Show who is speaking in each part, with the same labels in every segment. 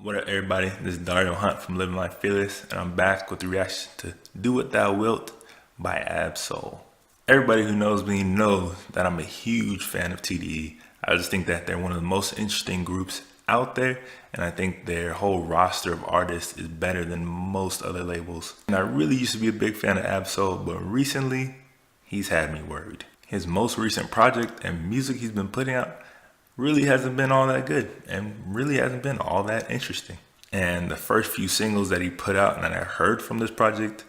Speaker 1: What up, everybody? This is Dario Hunt from Living Life Fearless, and I'm back with the reaction to Do What Thou Wilt by Ab-Soul. Everybody who knows me knows that I'm a huge fan of TDE. I just think that they're one of the most interesting groups out there, and I think their whole roster of artists is better than most other labels. And I really used to be a big fan of Ab-Soul, but recently, he's had me worried. His most recent project and music he's been putting out really hasn't been all that good and really hasn't been all that interesting. And the first few singles that he put out and that I heard from this project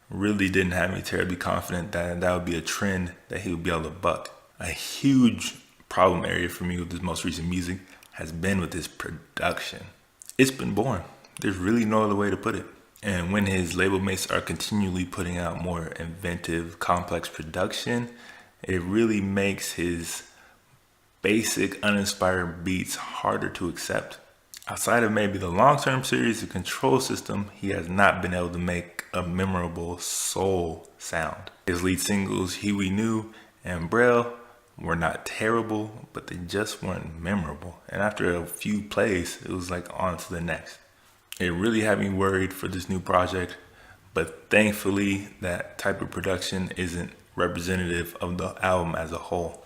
Speaker 1: really didn't have me terribly confident that that would be a trend that he would be able to buck. A huge problem area for me with his most recent music has been with his production. It's been boring. There's really no other way to put it. And when his label mates are continually putting out more inventive, complex production, it really makes his basic, uninspired beats harder to accept. Outside of maybe the long-term series, the Control System, he has not been able to make a memorable soul sound. His lead singles, He We Knew and Braille, were not terrible, but they just weren't memorable. And after a few plays, it was like on to the next. It really had me worried for this new project, but thankfully that type of production isn't representative of the album as a whole.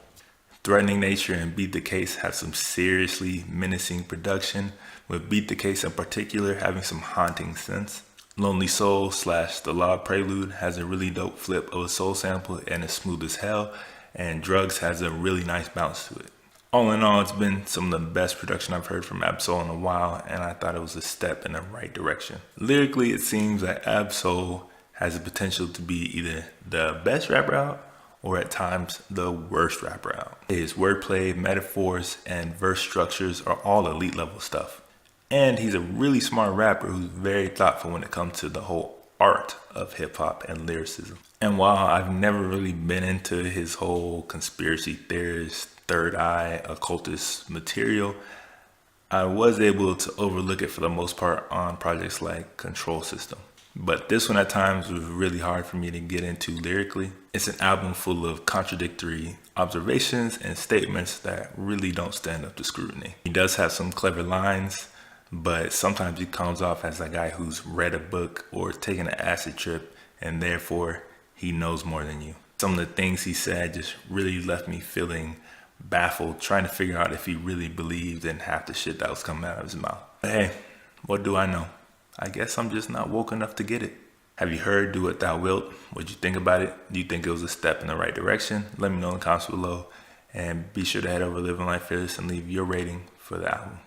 Speaker 1: Threatening Nature and Beat the Case have some seriously menacing production, with Beat the Case in particular having some haunting synths. Lonely Soul / The Law Prelude has a really dope flip of a soul sample and is smooth as hell, and Drugs has a really nice bounce to it. All in all, it's been some of the best production I've heard from Ab-Soul in a while, and I thought it was a step in the right direction. Lyrically, it seems that Ab-Soul has the potential to be either the best rapper out or at times the worst rapper out. His wordplay, metaphors, and verse structures are all elite level stuff. And he's a really smart rapper who's very thoughtful when it comes to the whole art of hip hop and lyricism. And while I've never really been into his whole conspiracy theorist, third eye, occultist material, I was able to overlook it for the most part on projects like Control System. But this one at times was really hard for me to get into lyrically. It's an album full of contradictory observations and statements that really don't stand up to scrutiny. He does have some clever lines, but sometimes he comes off as a guy who's read a book or taken an acid trip, and therefore he knows more than you. Some of the things he said just really left me feeling baffled, trying to figure out if he really believed in half the shit that was coming out of his mouth. But hey, what do I know? I guess I'm just not woke enough to get it. Have you heard Do What Thou Wilt? What'd you think about it? Do you think it was a step in the right direction? Let me know in the comments below. And be sure to head over to Living Life Fearless and leave your rating for the album.